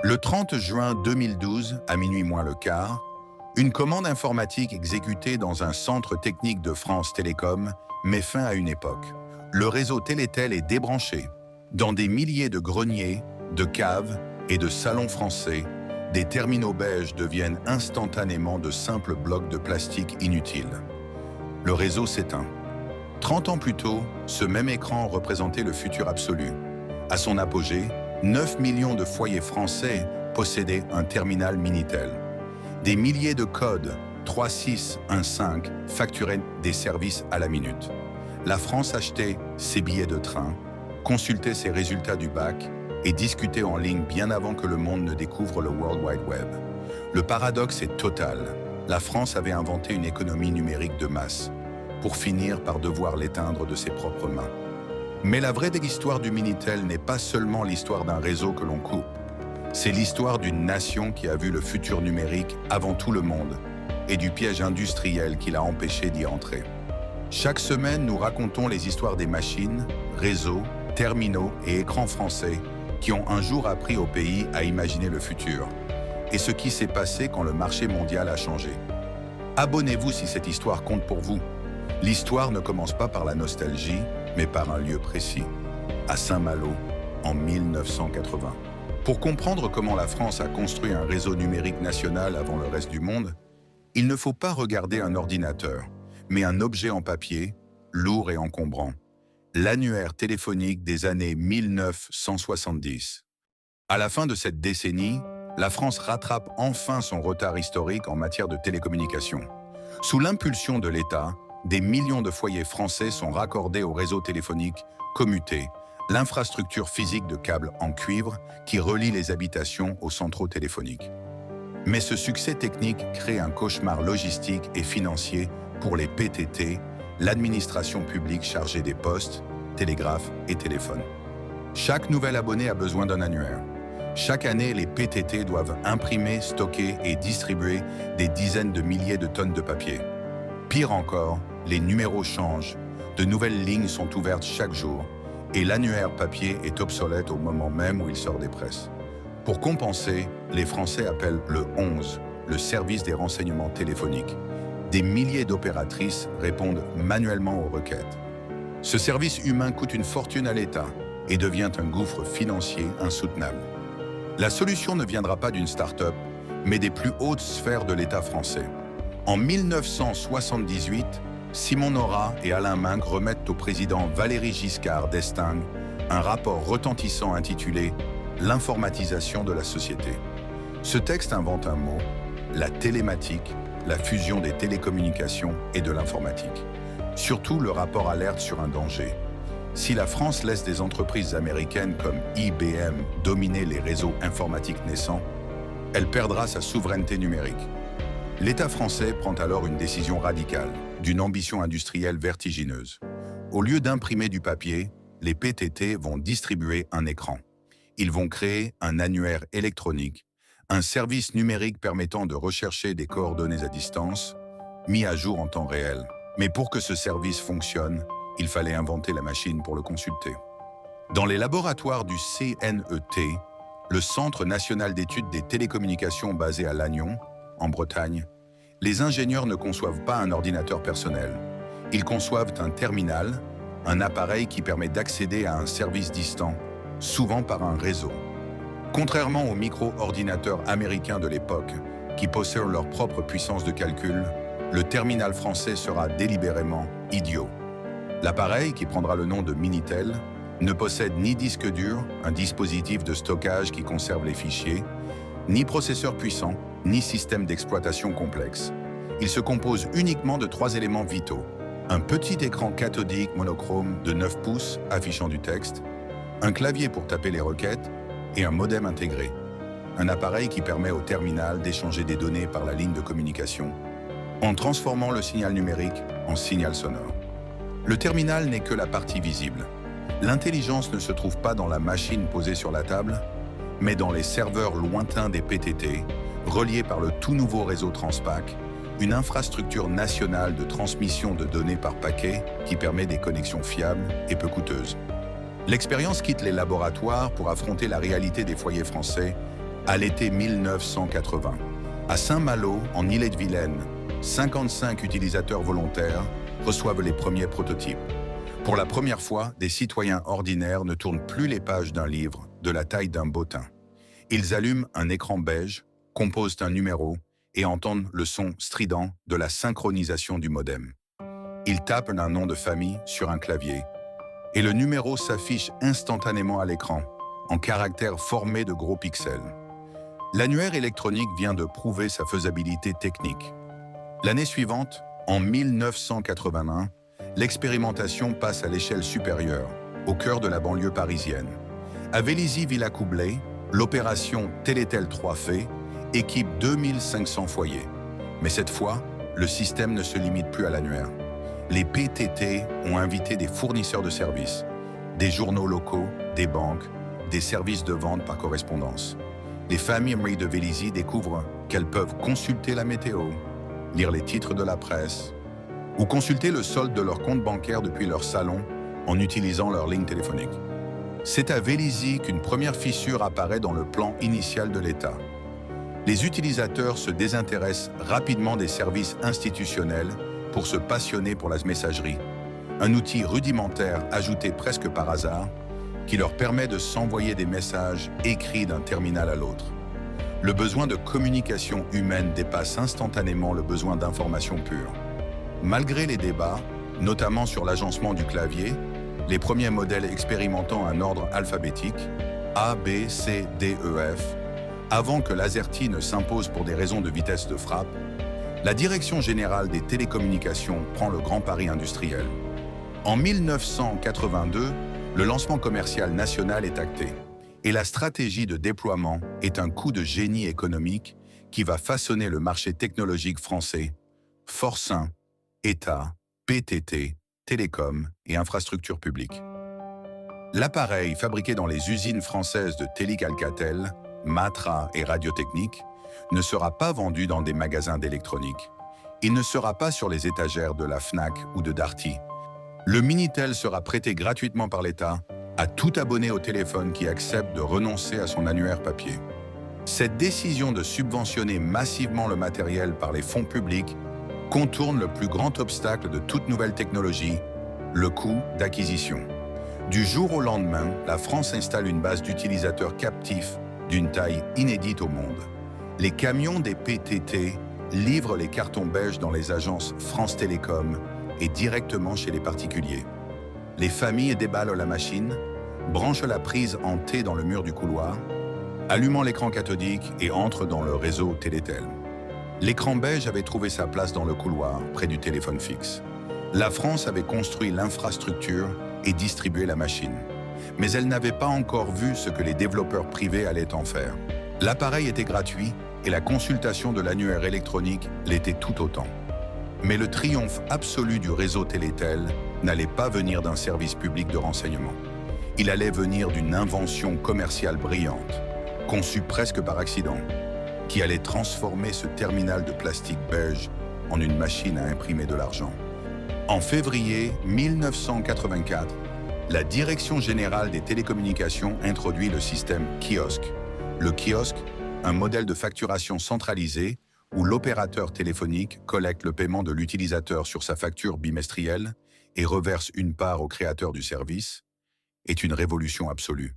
Le 30 juin 2012, à minuit moins le quart, une commande informatique exécutée dans un centre technique de France Télécom met fin à une époque. Le réseau Télétel est débranché. Dans des milliers de greniers, de caves et de salons français, des terminaux beiges deviennent instantanément de simples blocs de plastique inutiles. Le réseau s'éteint. 30 ans plus tôt, ce même écran représentait le futur absolu. À son apogée, 9 millions de foyers français possédaient un terminal Minitel. Des milliers de codes 3615 facturaient des services à la minute. La France achetait ses billets de train, consultait ses résultats du bac et discutait en ligne bien avant que le monde ne découvre le World Wide Web. Le paradoxe est total. La France avait inventé une économie numérique de masse, pour finir par devoir l'éteindre de ses propres mains. Mais la vraie histoire du Minitel n'est pas seulement l'histoire d'un réseau que l'on coupe. C'est l'histoire d'une nation qui a vu le futur numérique avant tout le monde et du piège industriel qui l'a empêché d'y entrer. Chaque semaine, nous racontons les histoires des machines, réseaux, terminaux et écrans français qui ont un jour appris au pays à imaginer le futur et ce qui s'est passé quand le marché mondial a changé. Abonnez-vous si cette histoire compte pour vous. L'histoire ne commence pas par la nostalgie, mais par un lieu précis, à Saint-Malo, en 1980. Pour comprendre comment la France a construit un réseau numérique national avant le reste du monde, il ne faut pas regarder un ordinateur, mais un objet en papier, lourd et encombrant, l'annuaire téléphonique des années 1970. À la fin de cette décennie, la France rattrape enfin son retard historique en matière de télécommunications. Sous l'impulsion de l'État, des millions de foyers français sont raccordés au réseau téléphonique commuté, l'infrastructure physique de câbles en cuivre qui relie les habitations aux centraux téléphoniques. Mais ce succès technique crée un cauchemar logistique et financier pour les PTT, l'administration publique chargée des postes, télégraphes et téléphones. Chaque nouvel abonné a besoin d'un annuaire. Chaque année, les PTT doivent imprimer, stocker et distribuer des dizaines de milliers de tonnes de papier. Pire encore, les numéros changent, de nouvelles lignes sont ouvertes chaque jour et l'annuaire papier est obsolète au moment même où il sort des presses. Pour compenser, les Français appellent le 11, le service des renseignements téléphoniques. Des milliers d'opératrices répondent manuellement aux requêtes. Ce service humain coûte une fortune à l'État et devient un gouffre financier insoutenable. La solution ne viendra pas d'une start-up, mais des plus hautes sphères de l'État français. En 1978, Simon Nora et Alain Minc remettent au président Valéry Giscard d'Estaing un rapport retentissant intitulé « L'informatisation de la société ». Ce texte invente un mot, la télématique, la fusion des télécommunications et de l'informatique. Surtout, le rapport alerte sur un danger. Si la France laisse des entreprises américaines comme IBM dominer les réseaux informatiques naissants, elle perdra sa souveraineté numérique. L'État français prend alors une décision radicale, d'une ambition industrielle vertigineuse. Au lieu d'imprimer du papier, les PTT vont distribuer un écran. Ils vont créer un annuaire électronique, un service numérique permettant de rechercher des coordonnées à distance, mis à jour en temps réel. Mais pour que ce service fonctionne, il fallait inventer la machine pour le consulter. Dans les laboratoires du CNET, le Centre national d'études des télécommunications basé à Lannion, en Bretagne, les ingénieurs ne conçoivent pas un ordinateur personnel. Ils conçoivent un terminal, un appareil qui permet d'accéder à un service distant, souvent par un réseau. Contrairement aux micro-ordinateurs américains de l'époque, qui possèdent leur propre puissance de calcul, le terminal français sera délibérément idiot. L'appareil, qui prendra le nom de Minitel, ne possède ni disque dur, un dispositif de stockage qui conserve les fichiers, ni processeur puissant, ni système d'exploitation complexe. Il se compose uniquement de 3 éléments vitaux. Un petit écran cathodique monochrome de 9 pouces affichant du texte, un clavier pour taper les requêtes et un modem intégré. Un appareil qui permet au terminal d'échanger des données par la ligne de communication en transformant le signal numérique en signal sonore. Le terminal n'est que la partie visible. L'intelligence ne se trouve pas dans la machine posée sur la table, mais dans les serveurs lointains des PTT, reliés par le tout nouveau réseau Transpac, une infrastructure nationale de transmission de données par paquet qui permet des connexions fiables et peu coûteuses. L'expérience quitte les laboratoires pour affronter la réalité des foyers français à l'été 1980. À Saint-Malo, en Ille-et-Vilaine, 55 utilisateurs volontaires reçoivent les premiers prototypes. Pour la première fois, des citoyens ordinaires ne tournent plus les pages d'un livre de la taille d'un bottin. Ils allument un écran beige, composent un numéro et entendent le son strident de la synchronisation du modem. Ils tapent un nom de famille sur un clavier et le numéro s'affiche instantanément à l'écran, en caractères formés de gros pixels. L'annuaire électronique vient de prouver sa faisabilité technique. L'année suivante, en 1981, l'expérimentation passe à l'échelle supérieure, au cœur de la banlieue parisienne. À Vélizy-Villacoublay, l'opération Télétel 3 fait équipe 2500 foyers. Mais cette fois, le système ne se limite plus à l'annuaire. Les PTT ont invité des fournisseurs de services, des journaux locaux, des banques, des services de vente par correspondance. Les familles de Vélizy découvrent qu'elles peuvent consulter la météo, lire les titres de la presse ou consulter le solde de leur compte bancaire depuis leur salon en utilisant leur ligne téléphonique. C'est à Vélizy qu'une première fissure apparaît dans le plan initial de l'État. Les utilisateurs se désintéressent rapidement des services institutionnels pour se passionner pour la messagerie, un outil rudimentaire ajouté presque par hasard qui leur permet de s'envoyer des messages écrits d'un terminal à l'autre. Le besoin de communication humaine dépasse instantanément le besoin d'information pure. Malgré les débats, notamment sur l'agencement du clavier, les premiers modèles expérimentant un ordre alphabétique, A, B, C, D, E, F, avant que l'AZERTY ne s'impose pour des raisons de vitesse de frappe, la Direction générale des télécommunications prend le grand pari industriel. En 1982, le lancement commercial national est acté et la stratégie de déploiement est un coup de génie économique qui va façonner le marché technologique français, forçant État, PTT, télécom et infrastructures publiques. L'appareil fabriqué dans les usines françaises de Télé-Alcatel, Matra et Radiotechnique ne sera pas vendu dans des magasins d'électronique. Il ne sera pas sur les étagères de la Fnac ou de Darty. Le Minitel sera prêté gratuitement par l'État à tout abonné au téléphone qui accepte de renoncer à son annuaire papier. Cette décision de subventionner massivement le matériel par les fonds publics contourne le plus grand obstacle de toute nouvelle technologie, le coût d'acquisition. Du jour au lendemain, la France installe une base d'utilisateurs captifs d'une taille inédite au monde. Les camions des PTT livrent les cartons beiges dans les agences France Télécom et directement chez les particuliers. Les familles déballent la machine, branchent la prise en T dans le mur du couloir, allumant l'écran cathodique et entrent dans le réseau Télétel. L'écran beige avait trouvé sa place dans le couloir, près du téléphone fixe. La France avait construit l'infrastructure et distribué la machine. Mais elle n'avait pas encore vu ce que les développeurs privés allaient en faire. L'appareil était gratuit et la consultation de l'annuaire électronique l'était tout autant. Mais le triomphe absolu du réseau Télétel n'allait pas venir d'un service public de renseignement. Il allait venir d'une invention commerciale brillante, conçue presque par accident, qui allait transformer ce terminal de plastique beige en une machine à imprimer de l'argent. En février 1984, la Direction générale des télécommunications introduit le système kiosque. Le kiosque, un modèle de facturation centralisé où l'opérateur téléphonique collecte le paiement de l'utilisateur sur sa facture bimestrielle et reverse une part au créateur du service, est une révolution absolue.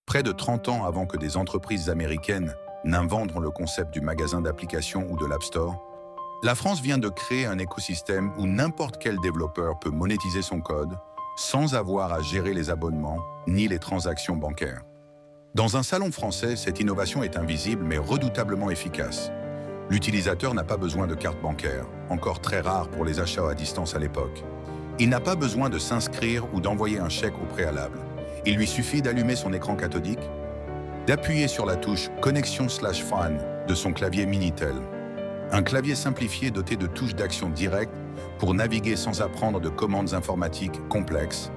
Près de 30 ans avant que des entreprises américaines n'inventent le concept du magasin d'applications ou de l'App Store, la France vient de créer un écosystème où n'importe quel développeur peut monétiser son code sans avoir à gérer les abonnements ni les transactions bancaires. Dans un salon français, cette innovation est invisible mais redoutablement efficace. L'utilisateur n'a pas besoin de carte bancaire, encore très rare pour les achats à distance à l'époque. Il n'a pas besoin de s'inscrire ou d'envoyer un chèque au préalable. Il lui suffit d'allumer son écran cathodique, d'appuyer sur la touche « Connexion/Fan » de son clavier Minitel. Un clavier simplifié doté de touches d'action directe pour naviguer sans apprendre de commandes informatiques complexes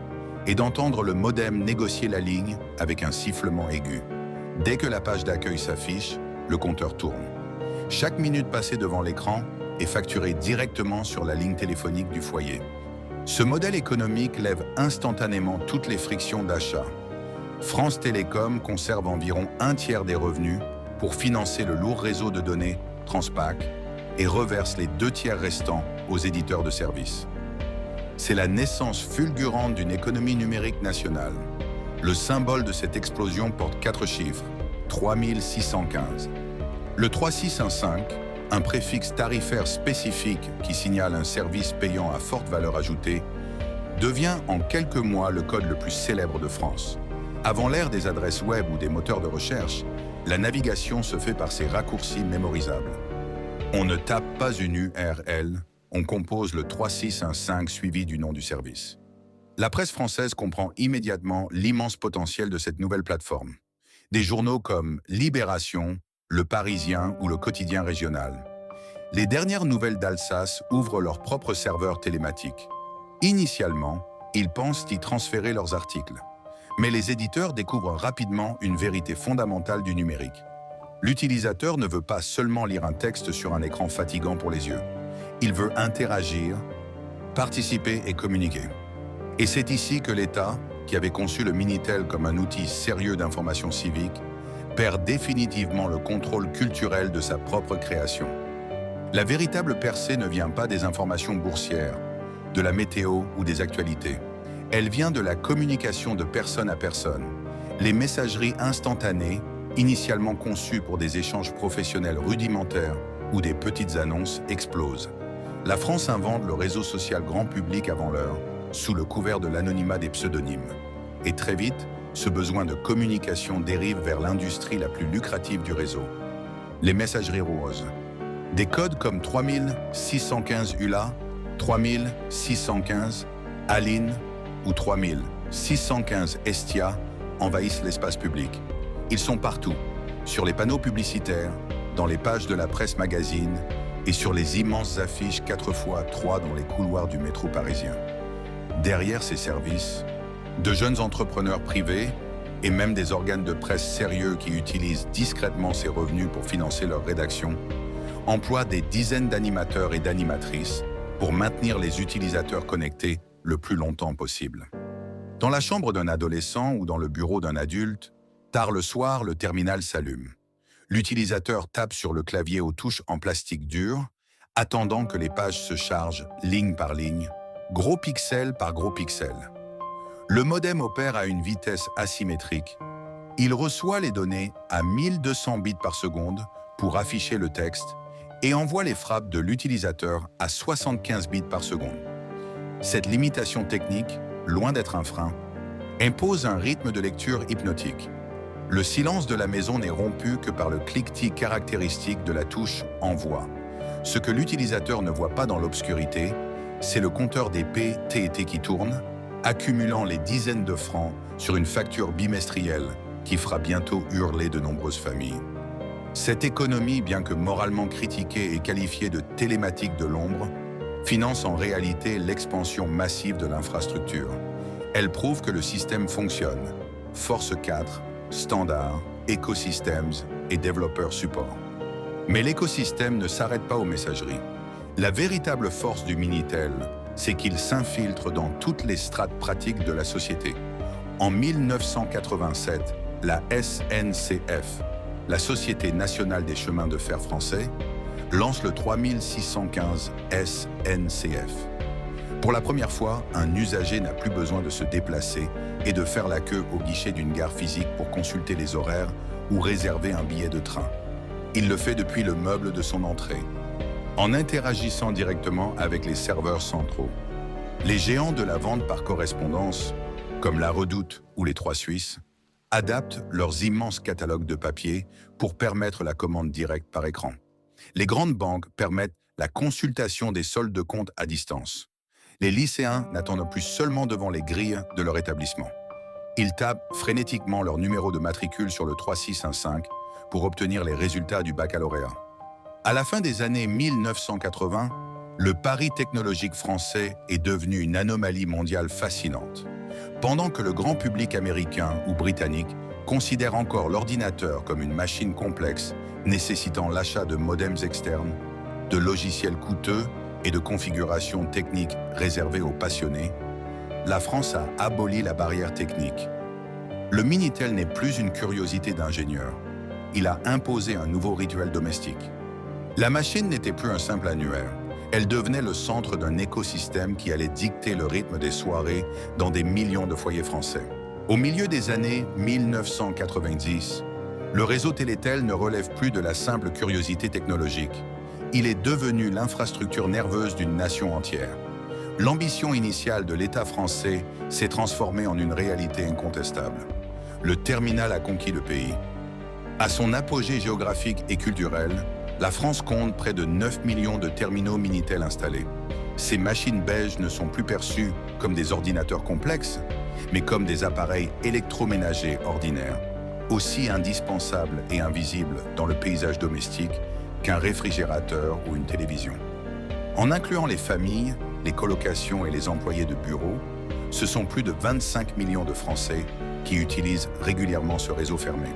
et d'entendre le modem négocier la ligne avec un sifflement aigu. Dès que la page d'accueil s'affiche, le compteur tourne. Chaque minute passée devant l'écran est facturée directement sur la ligne téléphonique du foyer. Ce modèle économique lève instantanément toutes les frictions d'achat. France Télécom conserve environ un tiers des revenus pour financer le lourd réseau de données Transpac et reverse les 2/3 restants aux éditeurs de services. C'est la naissance fulgurante d'une économie numérique nationale. Le symbole de cette explosion porte 4 chiffres, 3615. Le 3615, un préfixe tarifaire spécifique qui signale un service payant à forte valeur ajoutée, devient en quelques mois le code le plus célèbre de France. Avant l'ère des adresses web ou des moteurs de recherche, la navigation se fait par ces raccourcis mémorisables. On ne tape pas une URL, on compose le 3615 suivi du nom du service. La presse française comprend immédiatement l'immense potentiel de cette nouvelle plateforme. Des journaux comme Libération, Le Parisien ou Le Quotidien régional. Les dernières nouvelles d'Alsace ouvrent leurs propres serveurs télématiques. Initialement, ils pensent y transférer leurs articles. Mais les éditeurs découvrent rapidement une vérité fondamentale du numérique. L'utilisateur ne veut pas seulement lire un texte sur un écran fatigant pour les yeux. Il veut interagir, participer et communiquer. Et c'est ici que l'État, qui avait conçu le Minitel comme un outil sérieux d'information civique, perd définitivement le contrôle culturel de sa propre création. La véritable percée ne vient pas des informations boursières, de la météo ou des actualités. Elle vient de la communication de personne à personne. Les messageries instantanées, initialement conçues pour des échanges professionnels rudimentaires ou des petites annonces, explosent. La France invente le réseau social grand public avant l'heure, sous le couvert de l'anonymat des pseudonymes. Et très vite, ce besoin de communication dérive vers l'industrie la plus lucrative du réseau, les messageries roses. Des codes comme 3615 ULA, 3615 Aline ou 3615 Estia envahissent l'espace public. Ils sont partout, sur les panneaux publicitaires, dans les pages de la presse magazine et sur les immenses affiches 4x3 dans les couloirs du métro parisien. Derrière ces services, de jeunes entrepreneurs privés et même des organes de presse sérieux qui utilisent discrètement ces revenus pour financer leur rédaction, emploient des dizaines d'animateurs et d'animatrices pour maintenir les utilisateurs connectés le plus longtemps possible. Dans la chambre d'un adolescent ou dans le bureau d'un adulte, tard le soir, le terminal s'allume. L'utilisateur tape sur le clavier aux touches en plastique dur, attendant que les pages se chargent ligne par ligne, gros pixel par gros pixel. Le modem opère à une vitesse asymétrique. Il reçoit les données à 1200 bits par seconde pour afficher le texte et envoie les frappes de l'utilisateur à 75 bits par seconde. Cette limitation technique, loin d'être un frein, impose un rythme de lecture hypnotique. Le silence de la maison n'est rompu que par le cliquetis caractéristique de la touche « Envoi ». Ce que l'utilisateur ne voit pas dans l'obscurité, c'est le compteur des P, T et T qui tourne, accumulant les dizaines de francs sur une facture bimestrielle qui fera bientôt hurler de nombreuses familles. Cette économie, bien que moralement critiquée et qualifiée de télématique de l'ombre, finance en réalité l'expansion massive de l'infrastructure. Elle prouve que le système fonctionne. Force 4, standards, écosystèmes et développeurs support. Mais l'écosystème ne s'arrête pas aux messageries. La véritable force du Minitel, c'est qu'il s'infiltre dans toutes les strates pratiques de la société. En 1987, la SNCF, la Société nationale des chemins de fer français, lance le 3615 SNCF. Pour la première fois, un usager n'a plus besoin de se déplacer et de faire la queue au guichet d'une gare physique pour consulter les horaires ou réserver un billet de train. Il le fait depuis le meuble de son entrée, en interagissant directement avec les serveurs centraux. Les géants de la vente par correspondance, comme La Redoute ou les Trois Suisses, adaptent leurs immenses catalogues de papier pour permettre la commande directe par écran. Les grandes banques permettent la consultation des soldes de compte à distance. Les lycéens n'attendent plus seulement devant les grilles de leur établissement. Ils tapent frénétiquement leur numéro de matricule sur le 3615 pour obtenir les résultats du baccalauréat. À la fin des années 1980, le pari technologique français est devenu une anomalie mondiale fascinante. Pendant que le grand public américain ou britannique considère encore l'ordinateur comme une machine complexe nécessitant l'achat de modems externes, de logiciels coûteux et de configurations techniques réservées aux passionnés, la France a aboli la barrière technique. Le Minitel n'est plus une curiosité d'ingénieur. il a imposé un nouveau rituel domestique. La machine n'était plus un simple annuaire. Elle devenait le centre d'un écosystème qui allait dicter le rythme des soirées dans des millions de foyers français. Au milieu des années 1990, le réseau Télétel ne relève plus de la simple curiosité technologique. Il est devenu l'infrastructure nerveuse d'une nation entière. L'ambition initiale de l'État français s'est transformée en une réalité incontestable. Le terminal a conquis le pays. À son apogée géographique et culturel, la France compte près de 9 millions de terminaux Minitel installés. Ces machines beiges ne sont plus perçues comme des ordinateurs complexes, mais comme des appareils électroménagers ordinaires, aussi indispensables et invisibles dans le paysage domestique qu'un réfrigérateur ou une télévision. En incluant les familles, les colocations et les employés de bureau, ce sont plus de 25 millions de Français qui utilisent régulièrement ce réseau fermé.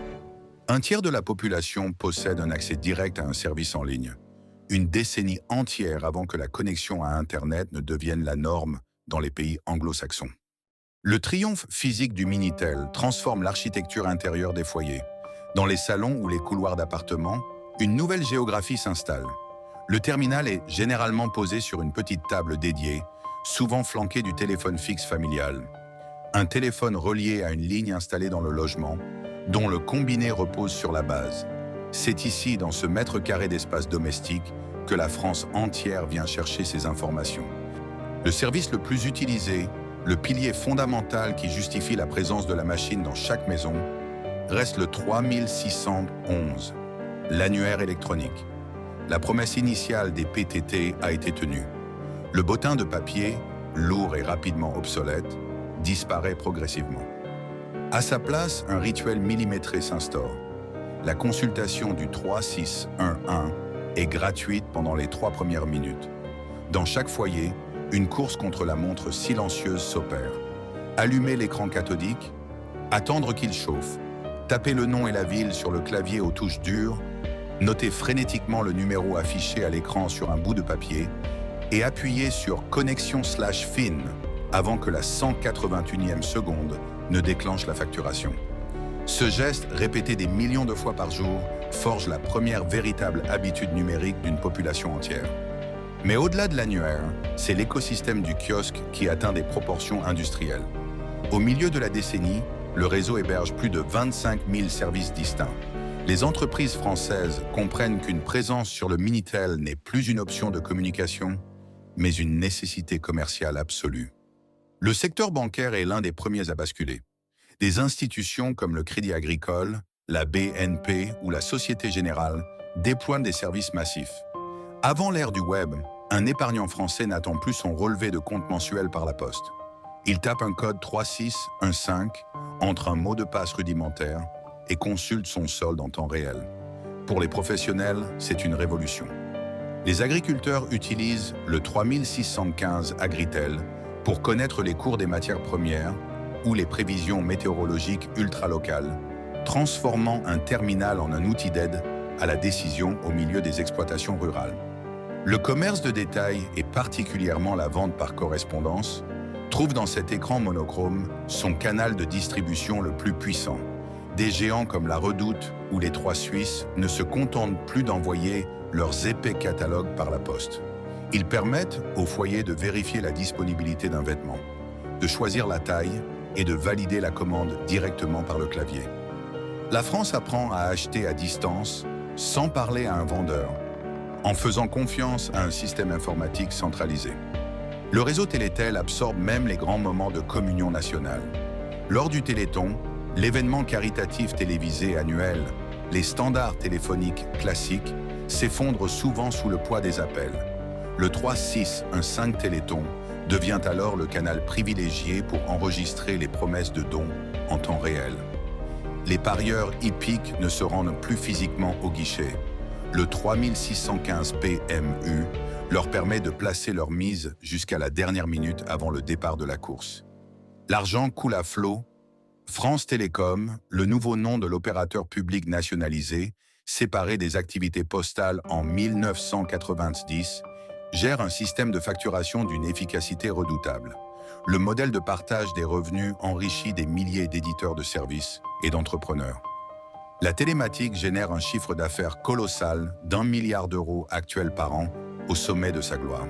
Un tiers de la population possède un accès direct à un service en ligne, une décennie entière avant que la connexion à Internet ne devienne la norme dans les pays anglo-saxons. Le triomphe physique du Minitel transforme l'architecture intérieure des foyers. Dans les salons ou les couloirs d'appartements, une nouvelle géographie s'installe. Le terminal est généralement posé sur une petite table dédiée, souvent flanquée du téléphone fixe familial. Un téléphone relié à une ligne installée dans le logement, dont le combiné repose sur la base. C'est ici, dans ce mètre carré d'espace domestique, que la France entière vient chercher ses informations. Le service le plus utilisé, le pilier fondamental qui justifie la présence de la machine dans chaque maison, reste le 3611, l'annuaire électronique. La promesse initiale des PTT a été tenue. Le bottin de papier, lourd et rapidement obsolète, disparaît progressivement. À sa place, un rituel millimétré s'instaure. La consultation du 3611 est gratuite pendant les 3 premières minutes. Dans chaque foyer, une course contre la montre silencieuse s'opère. Allumer l'écran cathodique, attendre qu'il chauffe, taper le nom et la ville sur le clavier aux touches dures, noter frénétiquement le numéro affiché à l'écran sur un bout de papier et appuyer sur « Connexion/fin » avant que la 181e seconde ne déclenche la facturation. Ce geste, répété des millions de fois par jour, forge la première véritable habitude numérique d'une population entière. Mais au-delà de l'annuaire, c'est l'écosystème du kiosque qui atteint des proportions industrielles. Au milieu de la décennie, le réseau héberge plus de 25 000 services distincts. Les entreprises françaises comprennent qu'une présence sur le Minitel n'est plus une option de communication, mais une nécessité commerciale absolue. Le secteur bancaire est l'un des premiers à basculer. Des institutions comme le Crédit Agricole, la BNP ou la Société Générale déploient des services massifs. Avant l'ère du web, un épargnant français n'attend plus son relevé de compte mensuel par la poste. Il tape un code 3615 entre un mot de passe rudimentaire et consulte son solde en temps réel. Pour les professionnels, c'est une révolution. Les agriculteurs utilisent le 3615 Agritel pour connaître les cours des matières premières ou les prévisions météorologiques ultra-locales, transformant un terminal en un outil d'aide à la décision au milieu des exploitations rurales. Le commerce de détail, et particulièrement la vente par correspondance, trouve dans cet écran monochrome son canal de distribution le plus puissant. Des géants comme la Redoute ou les Trois Suisses ne se contentent plus d'envoyer leurs épais catalogues par la poste. Ils permettent au foyer de vérifier la disponibilité d'un vêtement, de choisir la taille et de valider la commande directement par le clavier. La France apprend à acheter à distance sans parler à un vendeur, en faisant confiance à un système informatique centralisé. Le réseau Télétel absorbe même les grands moments de communion nationale. Lors du Téléthon, l'événement caritatif télévisé annuel, les standards téléphoniques classiques s'effondrent souvent sous le poids des appels. Le 3615 Téléthon devient alors le canal privilégié pour enregistrer les promesses de dons en temps réel. Les parieurs hippiques ne se rendent plus physiquement au guichet. Le 3615 PMU leur permet de placer leur mise jusqu'à la dernière minute avant le départ de la course. L'argent coule à flot. France Télécom, le nouveau nom de l'opérateur public nationalisé, séparé des activités postales en 1990, gère un système de facturation d'une efficacité redoutable. Le modèle de partage des revenus enrichit des milliers d'éditeurs de services et d'entrepreneurs. La télématique génère un chiffre d'affaires colossal d'1 milliard d'euros actuels par an, au sommet de sa gloire.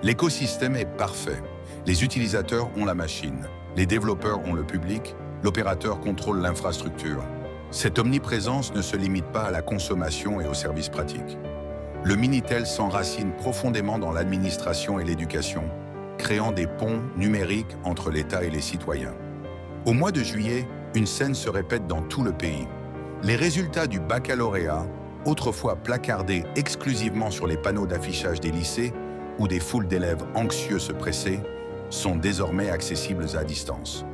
L'écosystème est parfait. Les utilisateurs ont la machine, les développeurs ont le public, l'opérateur contrôle l'infrastructure. Cette omniprésence ne se limite pas à la consommation et aux services pratiques. Le Minitel s'enracine profondément dans l'administration et l'éducation, créant des ponts numériques entre l'État et les citoyens. Au mois de juillet, une scène se répète dans tout le pays. Les résultats du baccalauréat, autrefois placardés exclusivement sur les panneaux d'affichage des lycées, où des foules d'élèves anxieux se pressaient, sont désormais accessibles à distance.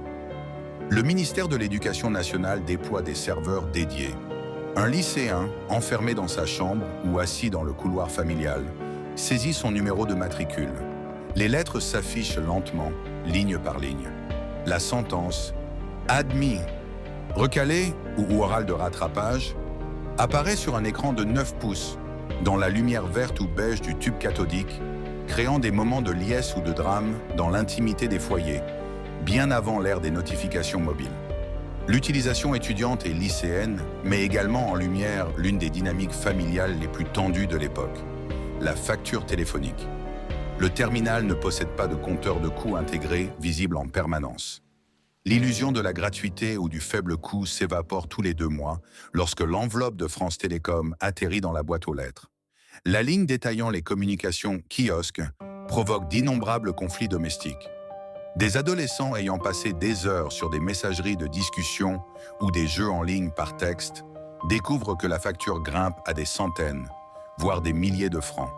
Le ministère de l'Éducation nationale déploie des serveurs dédiés. Un lycéen, enfermé dans sa chambre ou assis dans le couloir familial, saisit son numéro de matricule. Les lettres s'affichent lentement, ligne par ligne. La sentence « admis », recalé ou oral de rattrapage, apparaît sur un écran de 9 pouces, dans la lumière verte ou beige du tube cathodique, créant des moments de liesse ou de drame dans l'intimité des foyers, bien avant l'ère des notifications mobiles. L'utilisation étudiante et lycéenne met également en lumière l'une des dynamiques familiales les plus tendues de l'époque, la facture téléphonique. Le terminal ne possède pas de compteur de coût intégré visible en permanence. L'illusion de la gratuité ou du faible coût s'évapore tous les 2 mois lorsque l'enveloppe de France Télécom atterrit dans la boîte aux lettres. La ligne détaillant les communications kiosques provoque d'innombrables conflits domestiques. Des adolescents ayant passé des heures sur des messageries de discussion ou des jeux en ligne par texte découvrent que la facture grimpe à des centaines, voire des milliers de francs.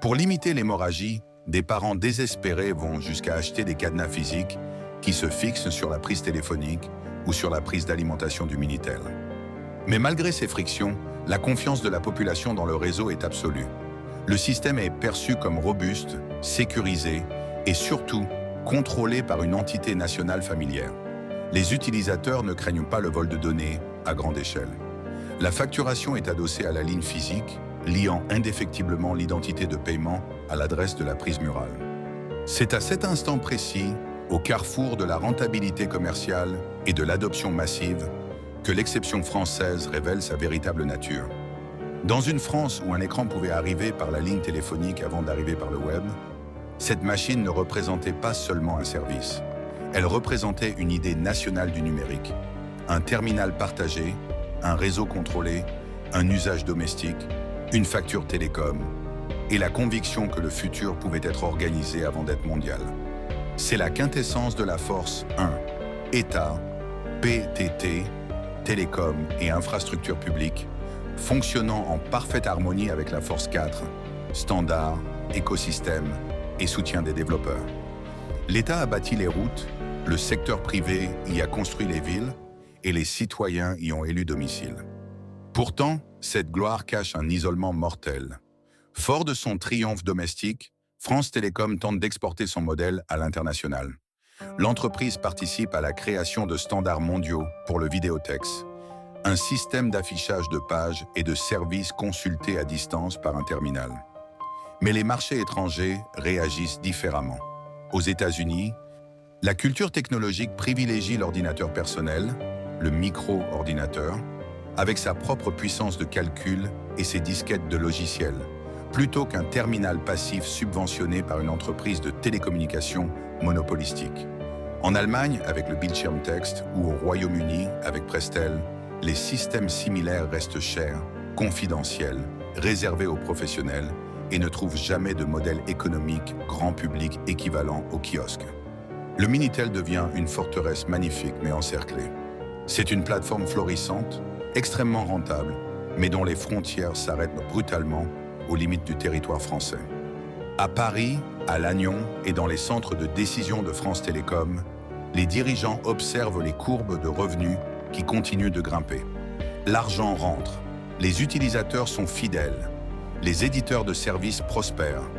Pour limiter l'hémorragie, des parents désespérés vont jusqu'à acheter des cadenas physiques qui se fixent sur la prise téléphonique ou sur la prise d'alimentation du Minitel. Mais malgré ces frictions, la confiance de la population dans le réseau est absolue. Le système est perçu comme robuste, sécurisé et surtout contrôlé par une entité nationale familière. Les utilisateurs ne craignent pas le vol de données à grande échelle. La facturation est adossée à la ligne physique, liant indéfectiblement l'identité de paiement à l'adresse de la prise murale. C'est à cet instant précis, au carrefour de la rentabilité commerciale et de l'adoption massive, que l'exception française révèle sa véritable nature. Dans une France où un écran pouvait arriver par la ligne téléphonique avant d'arriver par le web, cette machine ne représentait pas seulement un service. Elle représentait une idée nationale du numérique, un terminal partagé, un réseau contrôlé, un usage domestique, une facture télécom, et la conviction que le futur pouvait être organisé avant d'être mondial. C'est la quintessence de la force 1, État, PTT, télécom et infrastructures publiques, fonctionnant en parfaite harmonie avec la force 4, standard, écosystème et soutien des développeurs. L'État a bâti les routes, le secteur privé y a construit les villes et les citoyens y ont élu domicile. Pourtant, cette gloire cache un isolement mortel. Fort de son triomphe domestique, France Télécom tente d'exporter son modèle à l'international. L'entreprise participe à la création de standards mondiaux pour le vidéotex, un système d'affichage de pages et de services consultés à distance par un terminal. Mais les marchés étrangers réagissent différemment. Aux États-Unis, la culture technologique privilégie l'ordinateur personnel, le micro-ordinateur, avec sa propre puissance de calcul et ses disquettes de logiciels, plutôt qu'un terminal passif subventionné par une entreprise de télécommunications monopolistique. En Allemagne, avec le Bildschirmtext, ou au Royaume-Uni, avec Prestel, les systèmes similaires restent chers, confidentiels, réservés aux professionnels et ne trouvent jamais de modèle économique grand public équivalent au kiosque. Le Minitel devient une forteresse magnifique mais encerclée. C'est une plateforme florissante, extrêmement rentable, mais dont les frontières s'arrêtent brutalement aux limites du territoire français. À Paris, à Lannion et dans les centres de décision de France Télécom, les dirigeants observent les courbes de revenus qui continuent de grimper. L'argent rentre, les utilisateurs sont fidèles, les éditeurs de services prospèrent,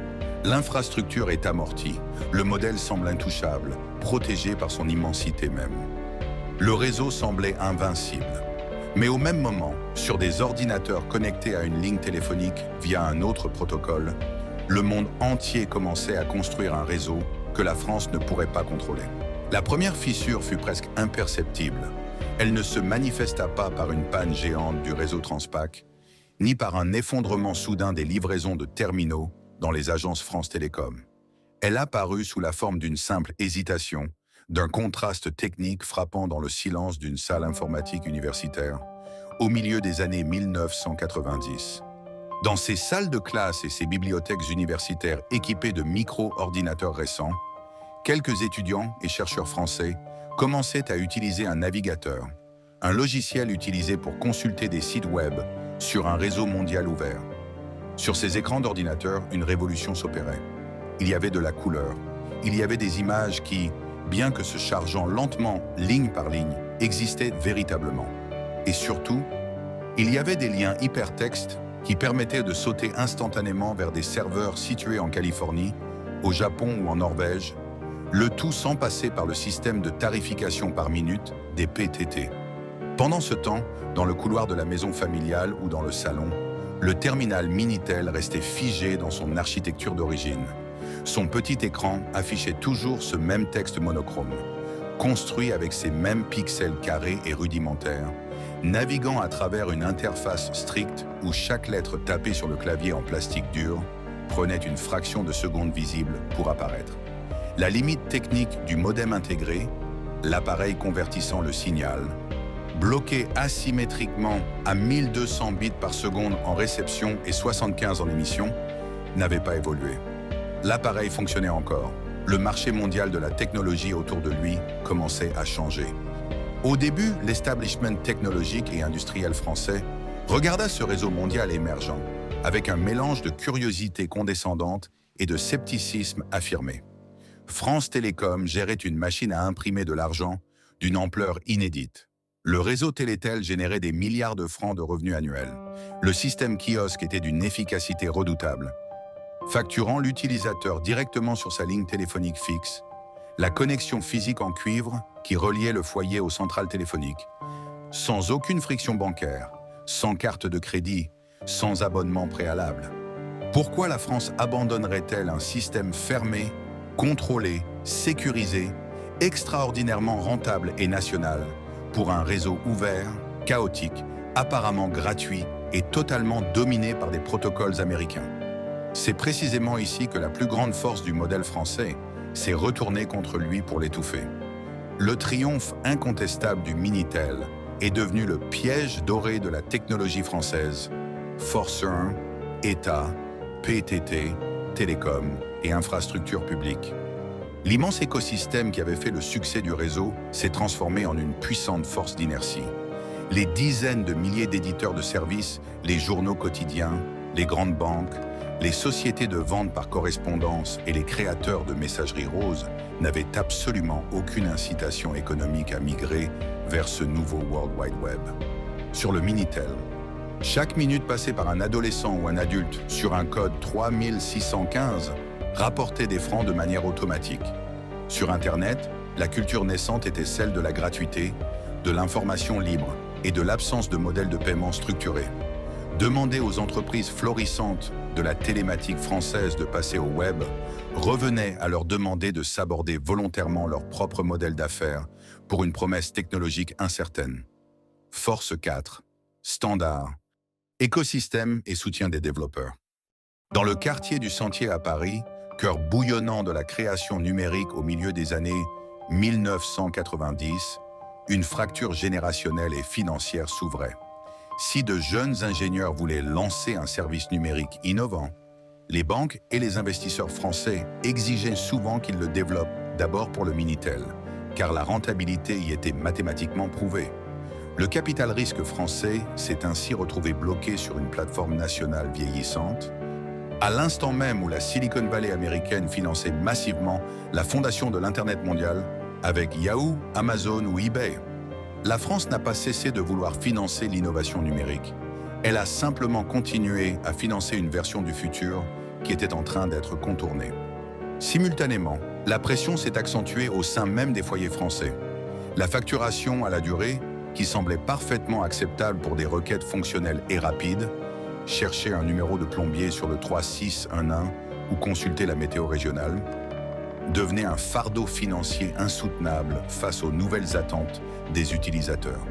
l'infrastructure est amortie, le modèle semble intouchable, protégé par son immensité même. Le réseau semblait invincible. Mais au même moment, sur des ordinateurs connectés à une ligne téléphonique via un autre protocole, le monde entier commençait à construire un réseau que la France ne pourrait pas contrôler. La première fissure fut presque imperceptible. Elle ne se manifesta pas par une panne géante du réseau Transpac, ni par un effondrement soudain des livraisons de terminaux dans les agences France Télécom. Elle apparut sous la forme d'une simple hésitation, d'un contraste technique frappant dans le silence d'une salle informatique universitaire, au milieu des années 1990. Dans ces salles de classe et ces bibliothèques universitaires équipées de micro-ordinateurs récents, quelques étudiants et chercheurs français commençaient à utiliser un navigateur, un logiciel utilisé pour consulter des sites web sur un réseau mondial ouvert. Sur ces écrans d'ordinateur, une révolution s'opérait. Il y avait de la couleur, il y avait des images qui, bien que se chargeant lentement ligne par ligne, existaient véritablement. Et surtout, il y avait des liens hypertextes qui permettaient de sauter instantanément vers des serveurs situés en Californie, au Japon ou en Norvège, le tout sans passer par le système de tarification par minute des PTT. Pendant ce temps, dans le couloir de la maison familiale ou dans le salon, le terminal Minitel restait figé dans son architecture d'origine. Son petit écran affichait toujours ce même texte monochrome, construit avec ces mêmes pixels carrés et rudimentaires, naviguant à travers une interface stricte où chaque lettre tapée sur le clavier en plastique dur prenait une fraction de seconde visible pour apparaître. La limite technique du modem intégré, l'appareil convertissant le signal, bloqué asymétriquement à 1200 bits par seconde en réception et 75 en émission, n'avait pas évolué. L'appareil fonctionnait encore. Le marché mondial de la technologie autour de lui commençait à changer. Au début, l'establishment technologique et industriel français regarda ce réseau mondial émergent avec un mélange de curiosité condescendante et de scepticisme affirmé. France Télécom gérait une machine à imprimer de l'argent d'une ampleur inédite. Le réseau Télétel générait des milliards de francs de revenus annuels. Le système kiosque était d'une efficacité redoutable, facturant l'utilisateur directement sur sa ligne téléphonique fixe, la connexion physique en cuivre qui reliait le foyer aux centrales téléphoniques, sans aucune friction bancaire, sans carte de crédit, sans abonnement préalable. Pourquoi la France abandonnerait-elle un système fermé, contrôlé, sécurisé, extraordinairement rentable et national pour un réseau ouvert, chaotique, apparemment gratuit et totalement dominé par des protocoles américains? C'est précisément ici que la plus grande force du modèle français s'est retournée contre lui pour l'étouffer. Le triomphe incontestable du Minitel est devenu le piège doré de la technologie française. Force 1, État, PTT, Télécom et infrastructures publiques. L'immense écosystème qui avait fait le succès du réseau s'est transformé en une puissante force d'inertie. Les dizaines de milliers d'éditeurs de services, les journaux quotidiens, les grandes banques, les sociétés de vente par correspondance et les créateurs de messagerie rose n'avaient absolument aucune incitation économique à migrer vers ce nouveau World Wide Web. Sur le Minitel, chaque minute passée par un adolescent ou un adulte sur un code 3615 rapportait des francs de manière automatique. Sur Internet, la culture naissante était celle de la gratuité, de l'information libre et de l'absence de modèles de paiement structurés. Demander aux entreprises florissantes de la télématique française de passer au web revenait à leur demander de s'aborder volontairement leur propre modèle d'affaires pour une promesse technologique incertaine. Force 4, standard, écosystème et soutien des développeurs. Dans le quartier du Sentier à Paris, cœur bouillonnant de la création numérique au milieu des années 1990, une fracture générationnelle et financière s'ouvrait. Si de jeunes ingénieurs voulaient lancer un service numérique innovant, les banques et les investisseurs français exigeaient souvent qu'ils le développent d'abord pour le Minitel, car la rentabilité y était mathématiquement prouvée. Le capital risque français s'est ainsi retrouvé bloqué sur une plateforme nationale vieillissante, à l'instant même où la Silicon Valley américaine finançait massivement la fondation de l'Internet mondial avec Yahoo, Amazon ou eBay. La France n'a pas cessé de vouloir financer l'innovation numérique. Elle a simplement continué à financer une version du futur qui était en train d'être contournée. Simultanément, la pression s'est accentuée au sein même des foyers français. La facturation à la durée, qui semblait parfaitement acceptable pour des requêtes fonctionnelles et rapides, chercher un numéro de plombier sur le 3611 ou consulter la météo régionale, devenait un fardeau financier insoutenable face aux nouvelles attentes des utilisateurs.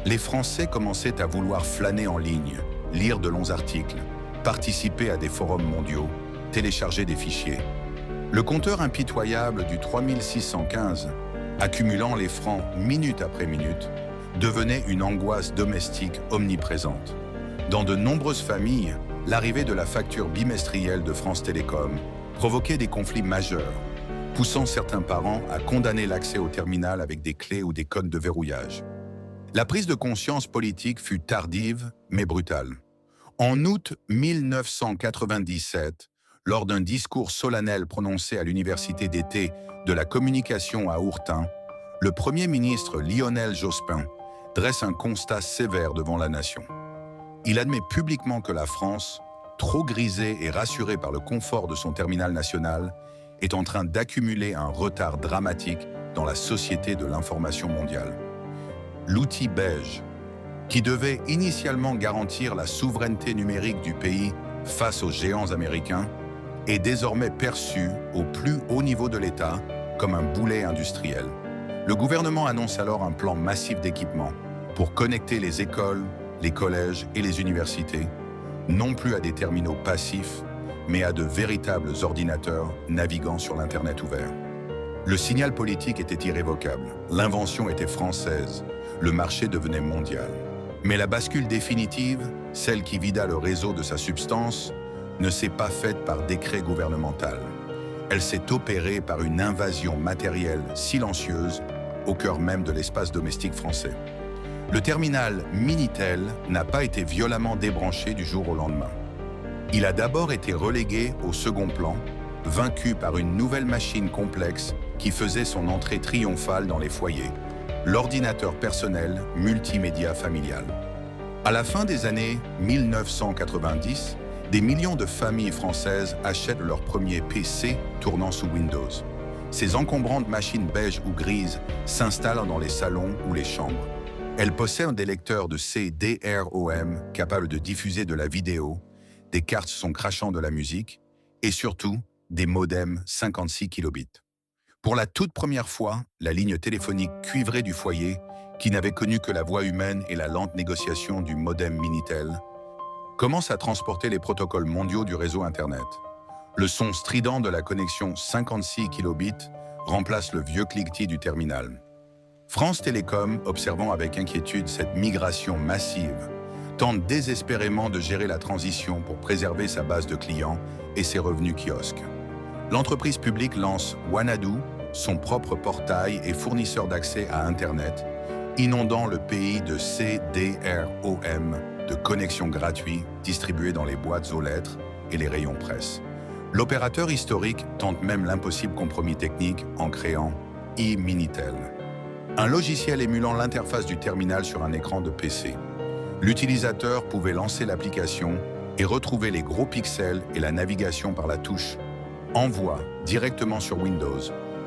Les Français commençaient à vouloir flâner en ligne, lire de longs articles, participer à des forums mondiaux, télécharger des fichiers. Le compteur impitoyable du 3615, accumulant les francs minute après minute, devenait une angoisse domestique omniprésente. Dans de nombreuses familles, l'arrivée de la facture bimestrielle de France Télécom provoquait des conflits majeurs, poussant certains parents à condamner l'accès au terminal avec des clés ou des codes de verrouillage. La prise de conscience politique fut tardive, mais brutale. En août 1997, lors d'un discours solennel prononcé à l'université d'été de la communication à Ourtin, le Premier ministre Lionel Jospin dresse un constat sévère devant la nation. Il admet publiquement que la France, trop grisée et rassurée par le confort de son terminal national, est en train d'accumuler un retard dramatique dans la société de l'information mondiale. L'outil beige, qui devait initialement garantir la souveraineté numérique du pays face aux géants américains, est désormais perçu au plus haut niveau de l'État comme un boulet industriel. Le gouvernement annonce alors un plan massif d'équipement pour connecter les écoles, les collèges et les universités, non plus à des terminaux passifs, mais à de véritables ordinateurs naviguant sur l'Internet ouvert. Le signal politique était irrévocable, l'invention était française, le marché devenait mondial. Mais la bascule définitive, celle qui vida le réseau de sa substance, ne s'est pas faite par décret gouvernemental. Elle s'est opérée par une invasion matérielle silencieuse au cœur même de l'espace domestique français. Le terminal Minitel n'a pas été violemment débranché du jour au lendemain. Il a d'abord été relégué au second plan, vaincu par une nouvelle machine complexe qui faisait son entrée triomphale dans les foyers, l'ordinateur personnel multimédia familial. À la fin des années 1990, des millions de familles françaises achètent leur premier PC tournant sous Windows. Ces encombrantes machines beige ou grises s'installent dans les salons ou les chambres. Elles possèdent des lecteurs de CD-ROM capables de diffuser de la vidéo, des cartes son crachant de la musique et surtout des modems 56 kilobits. Pour la toute première fois, la ligne téléphonique cuivrée du foyer, qui n'avait connu que la voix humaine et la lente négociation du modem Minitel, commence à transporter les protocoles mondiaux du réseau Internet. Le son strident de la connexion 56 kilobits remplace le vieux cliquetis du terminal. France Télécom, observant avec inquiétude cette migration massive, tente désespérément de gérer la transition pour préserver sa base de clients et ses revenus kiosques. L'entreprise publique lance Wanadoo, son propre portail et fournisseur d'accès à Internet, inondant le pays de CD-ROM, de connexions gratuits distribués dans les boîtes aux lettres et les rayons presse. L'opérateur historique tente même l'impossible compromis technique en créant e-Minitel, un logiciel émulant l'interface du terminal sur un écran de PC. L'utilisateur pouvait lancer l'application et retrouver les gros pixels et la navigation par la touche Envoi directement sur Windows,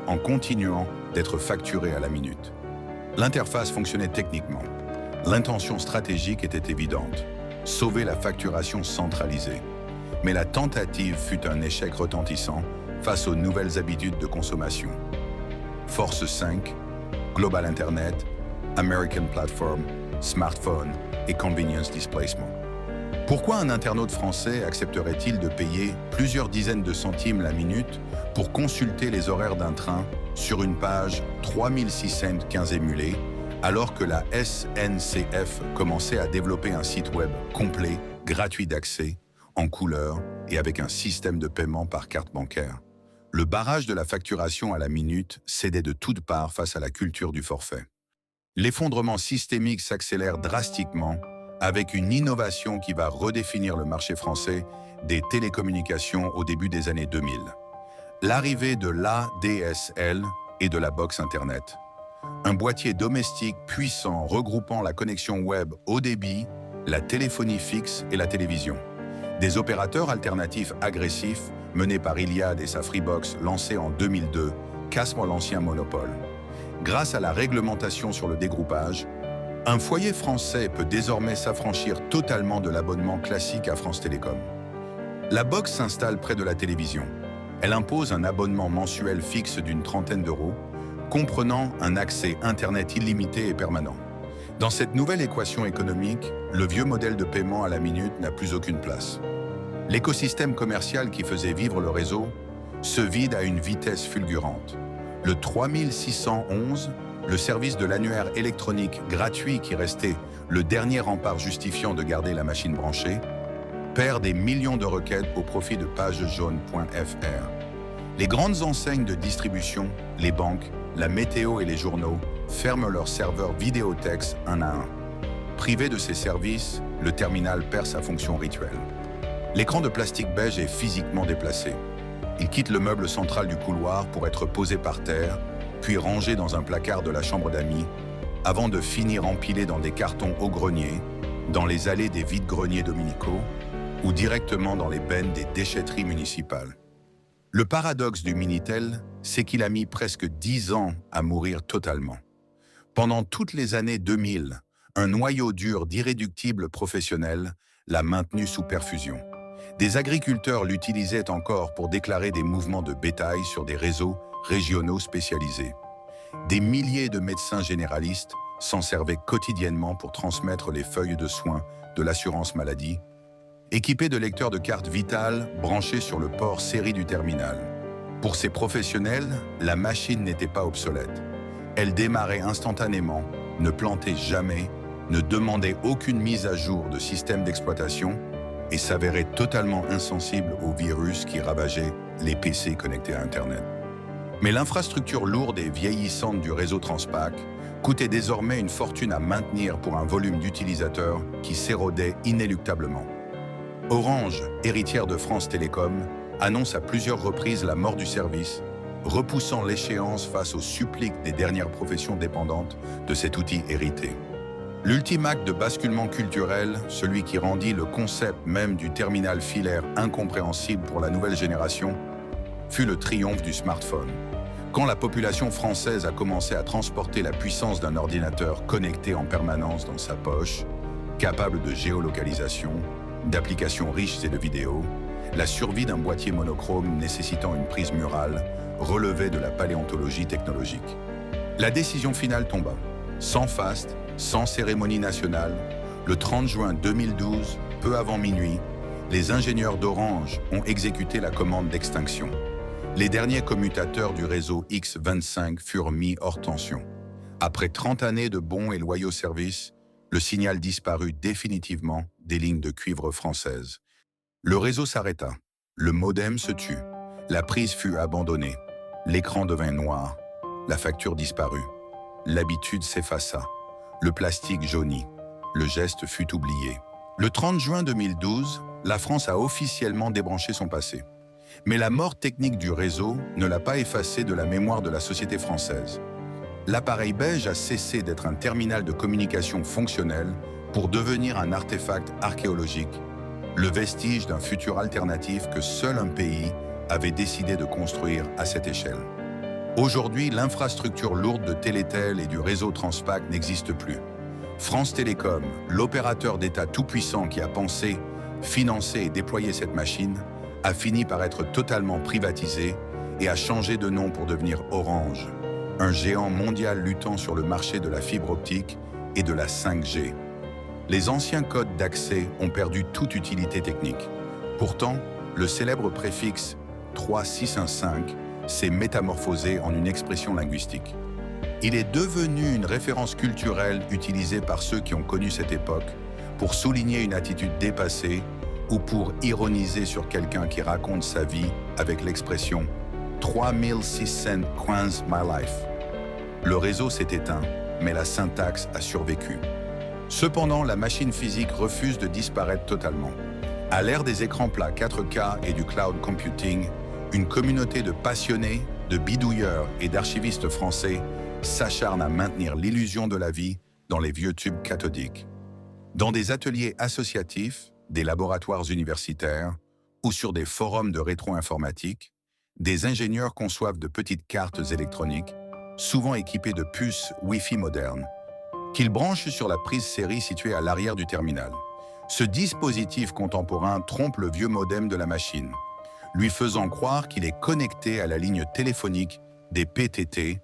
en continuant d'être facturé à la minute. L'interface fonctionnait techniquement. L'intention stratégique était évidente, sauver la facturation centralisée. Mais la tentative fut un échec retentissant face aux nouvelles habitudes de consommation. Force 5, Global Internet, American Platform, Smartphone et Convenience Displacement. Pourquoi un internaute français accepterait-il de payer plusieurs dizaines de centimes la minute pour consulter les horaires d'un train sur une page 3615 émulée, alors que la SNCF commençait à développer un site web complet, gratuit d'accès, en couleur et avec un système de paiement par carte bancaire? Le barrage de la facturation à la minute cédait de toutes parts face à la culture du forfait. L'effondrement systémique s'accélère drastiquement avec une innovation qui va redéfinir le marché français des télécommunications au début des années 2000. L'arrivée de l'ADSL et de la box Internet. Un boîtier domestique puissant regroupant la connexion web haut débit, la téléphonie fixe et la télévision. Des opérateurs alternatifs agressifs menés par Iliad et sa Freebox lancée en 2002 cassent l'ancien monopole. Grâce à la réglementation sur le dégroupage, un foyer français peut désormais s'affranchir totalement de l'abonnement classique à France Télécom. La box s'installe près de la télévision. Elle impose un abonnement mensuel fixe d'une trentaine d'euros, comprenant un accès Internet illimité et permanent. Dans cette nouvelle équation économique, le vieux modèle de paiement à la minute n'a plus aucune place. L'écosystème commercial qui faisait vivre le réseau se vide à une vitesse fulgurante. Le 3611, le service de l'annuaire électronique gratuit qui restait le dernier rempart justifiant de garder la machine branchée, perd des millions de requêtes au profit de pagesjaunes.fr. Les grandes enseignes de distribution, les banques, la météo et les journaux ferment leurs serveurs vidéotextes un à un. Privé de ces services, le terminal perd sa fonction rituelle. L'écran de plastique beige est physiquement déplacé. Il quitte le meuble central du couloir pour être posé par terre, puis rangé dans un placard de la chambre d'amis, avant de finir empilé dans des cartons au grenier, dans les allées des vides-greniers dominicaux ou directement dans les bennes des déchetteries municipales. Le paradoxe du Minitel, c'est qu'il a mis presque 10 ans à mourir totalement. Pendant toutes les années 2000, un noyau dur d'irréductibles professionnels l'a maintenu sous perfusion. Des agriculteurs l'utilisaient encore pour déclarer des mouvements de bétail sur des réseaux régionaux spécialisés. Des milliers de médecins généralistes s'en servaient quotidiennement pour transmettre les feuilles de soins de l'assurance maladie, équipés de lecteurs de cartes vitales branchés sur le port série du terminal. Pour ces professionnels, la machine n'était pas obsolète. Elle démarrait instantanément, ne plantait jamais, ne demandait aucune mise à jour de système d'exploitation et s'avérait totalement insensible aux virus qui ravageaient les PC connectés à Internet. Mais l'infrastructure lourde et vieillissante du réseau Transpac coûtait désormais une fortune à maintenir pour un volume d'utilisateurs qui s'érodait inéluctablement. Orange, héritière de France Télécom, annonce à plusieurs reprises la mort du service, repoussant l'échéance face aux suppliques des dernières professions dépendantes de cet outil hérité. L'ultime acte de basculement culturel, celui qui rendit le concept même du terminal filaire incompréhensible pour la nouvelle génération, fut le triomphe du smartphone. Quand la population française a commencé à transporter la puissance d'un ordinateur connecté en permanence dans sa poche, capable de géolocalisation, d'applications riches et de vidéos, la survie d'un boîtier monochrome nécessitant une prise murale relevait de la paléontologie technologique. La décision finale tomba, sans faste, sans cérémonie nationale, le 30 juin 2012, peu avant minuit, les ingénieurs d'Orange ont exécuté la commande d'extinction. Les derniers commutateurs du réseau X25 furent mis hors tension. Après 30 années de bons et loyaux services, le signal disparut définitivement des lignes de cuivre françaises. Le réseau s'arrêta, le modem se tut, la prise fut abandonnée, l'écran devint noir, la facture disparut, l'habitude s'effaça, le plastique jaunit, le geste fut oublié. Le 30 juin 2012, la France a officiellement débranché son passé. Mais la mort technique du réseau ne l'a pas effacé de la mémoire de la société française. L'appareil beige a cessé d'être un terminal de communication fonctionnel pour devenir un artefact archéologique, le vestige d'un futur alternatif que seul un pays avait décidé de construire à cette échelle. Aujourd'hui, l'infrastructure lourde de Télétel et du réseau Transpac n'existe plus. France Télécom, l'opérateur d'État tout-puissant qui a pensé, financé et déployé cette machine, a fini par être totalement privatisé et a changé de nom pour devenir Orange, un géant mondial luttant sur le marché de la fibre optique et de la 5G. Les anciens codes d'accès ont perdu toute utilité technique. Pourtant, le célèbre préfixe 3615 s'est métamorphosé en une expression linguistique. Il est devenu une référence culturelle utilisée par ceux qui ont connu cette époque pour souligner une attitude dépassée ou pour ironiser sur quelqu'un qui raconte sa vie avec l'expression « 3615 my life ». Le réseau s'est éteint, mais la syntaxe a survécu. Cependant, la machine physique refuse de disparaître totalement. À l'ère des écrans plats 4K et du cloud computing, une communauté de passionnés, de bidouilleurs et d'archivistes français s'acharne à maintenir l'illusion de la vie dans les vieux tubes cathodiques. Dans des ateliers associatifs, des laboratoires universitaires ou sur des forums de rétro-informatique, des ingénieurs conçoivent de petites cartes électroniques, souvent équipées de puces Wi-Fi modernes, qu'ils branchent sur la prise série située à l'arrière du terminal. Ce dispositif contemporain trompe le vieux modem de la machine. lui faisant croire qu'il est connecté à la ligne téléphonique des PTT,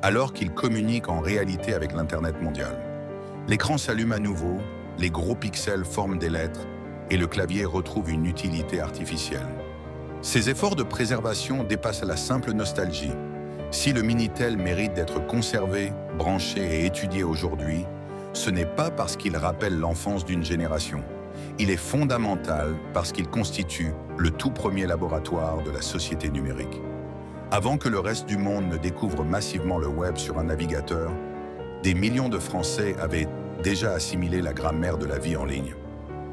alors qu'il communique en réalité avec l'Internet mondial. L'écran s'allume à nouveau, les gros pixels forment des lettres et le clavier retrouve une utilité artificielle. Ces efforts de préservation dépassent la simple nostalgie. Si le Minitel mérite d'être conservé, branché et étudié aujourd'hui, ce n'est pas parce qu'il rappelle l'enfance d'une génération. Il est fondamental parce qu'il constitue le tout premier laboratoire de la société numérique. Avant que le reste du monde ne découvre massivement le web sur un navigateur, des millions de Français avaient déjà assimilé la grammaire de la vie en ligne.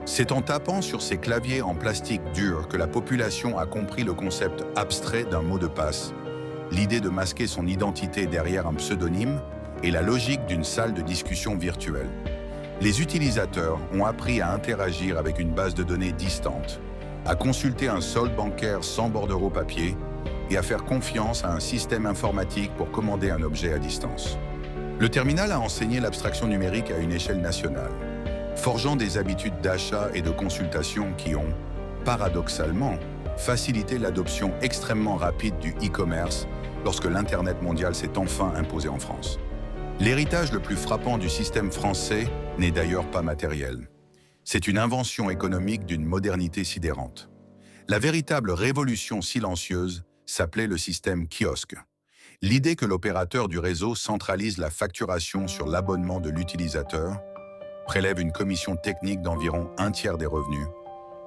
C'est en tapant sur ces claviers en plastique dur que la population a compris le concept abstrait d'un mot de passe, l'idée de masquer son identité derrière un pseudonyme et la logique d'une salle de discussion virtuelle. Les utilisateurs ont appris à interagir avec une base de données distante, à consulter un solde bancaire sans bordereau papier et à faire confiance à un système informatique pour commander un objet à distance. Le terminal a enseigné l'abstraction numérique à une échelle nationale, forgeant des habitudes d'achat et de consultation qui ont, paradoxalement, facilité l'adoption extrêmement rapide du e-commerce lorsque l'Internet mondial s'est enfin imposé en France. L'héritage le plus frappant du système français n'est d'ailleurs pas matériel. C'est une invention économique d'une modernité sidérante. La véritable révolution silencieuse s'appelait le système kiosque. L'idée que l'opérateur du réseau centralise la facturation sur l'abonnement de l'utilisateur, prélève une commission technique d'environ un tiers des revenus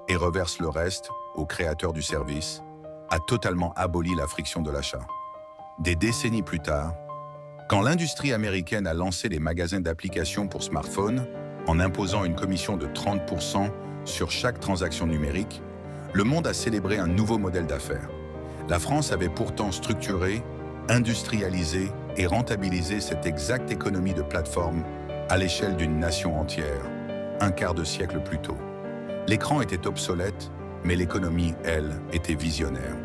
et reverse le reste au créateur du service, a totalement aboli la friction de l'achat. Des décennies plus tard, quand l'industrie américaine a lancé les magasins d'applications pour smartphones, en imposant une commission de 30% sur chaque transaction numérique, le monde a célébré un nouveau modèle d'affaires. La France avait pourtant structuré, industrialisé et rentabilisé cette exacte économie de plateforme à l'échelle d'une nation entière, un quart de siècle plus tôt. L'écran était obsolète, mais l'économie, elle, était visionnaire.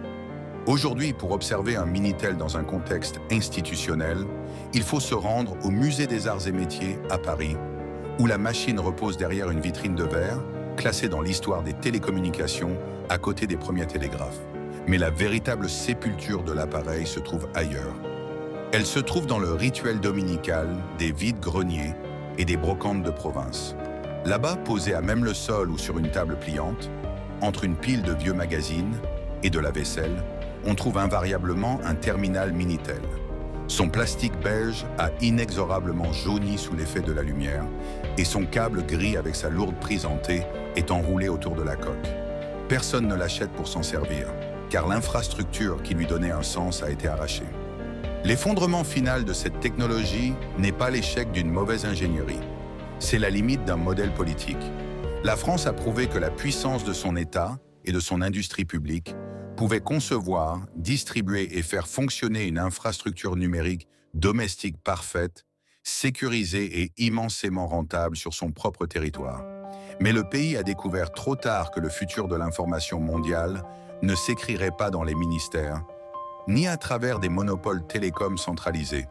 Aujourd'hui, pour observer un Minitel dans un contexte institutionnel, il faut se rendre au Musée des Arts et Métiers à Paris, où la machine repose derrière une vitrine de verre, classée dans l'histoire des télécommunications, à côté des premiers télégraphes. Mais la véritable sépulture de l'appareil se trouve ailleurs. Elle se trouve dans le rituel dominical des vides-greniers et des brocantes de province. Là-bas, posé à même le sol ou sur une table pliante, entre une pile de vieux magazines et de la vaisselle, on trouve invariablement un terminal Minitel. Son plastique beige a inexorablement jauni sous l'effet de la lumière et son câble gris avec sa lourde prise en T est enroulé autour de la coque. Personne ne l'achète pour s'en servir, car l'infrastructure qui lui donnait un sens a été arrachée. L'effondrement final de cette technologie n'est pas l'échec d'une mauvaise ingénierie. C'est la limite d'un modèle politique. La France a prouvé que la puissance de son État et de son industrie publique pouvait concevoir, distribuer et faire fonctionner une infrastructure numérique domestique parfaite, sécurisée et immensément rentable sur son propre territoire. Mais le pays a découvert trop tard que le futur de l'information mondiale ne s'écrirait pas dans les ministères, ni à travers des monopoles télécoms centralisés.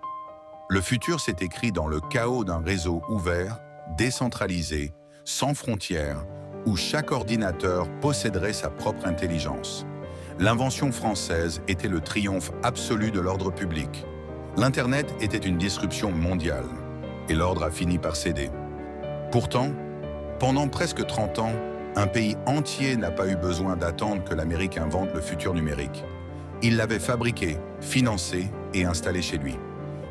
Le futur s'est écrit dans le chaos d'un réseau ouvert, décentralisé, sans frontières, où chaque ordinateur posséderait sa propre intelligence. L'invention française était le triomphe absolu de l'ordre public. L'Internet était une disruption mondiale, et l'ordre a fini par céder. Pourtant, pendant presque 30 ans, un pays entier n'a pas eu besoin d'attendre que l'Amérique invente le futur numérique. Il l'avait fabriqué, financé et installé chez lui.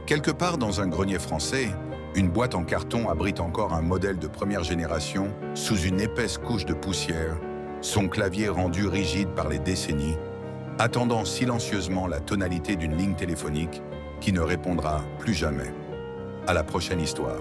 Quelque part dans un grenier français, une boîte en carton abrite encore un modèle de première génération sous une épaisse couche de poussière, son clavier rendu rigide par les décennies, attendant silencieusement la tonalité d'une ligne téléphonique qui ne répondra plus jamais. À la prochaine histoire.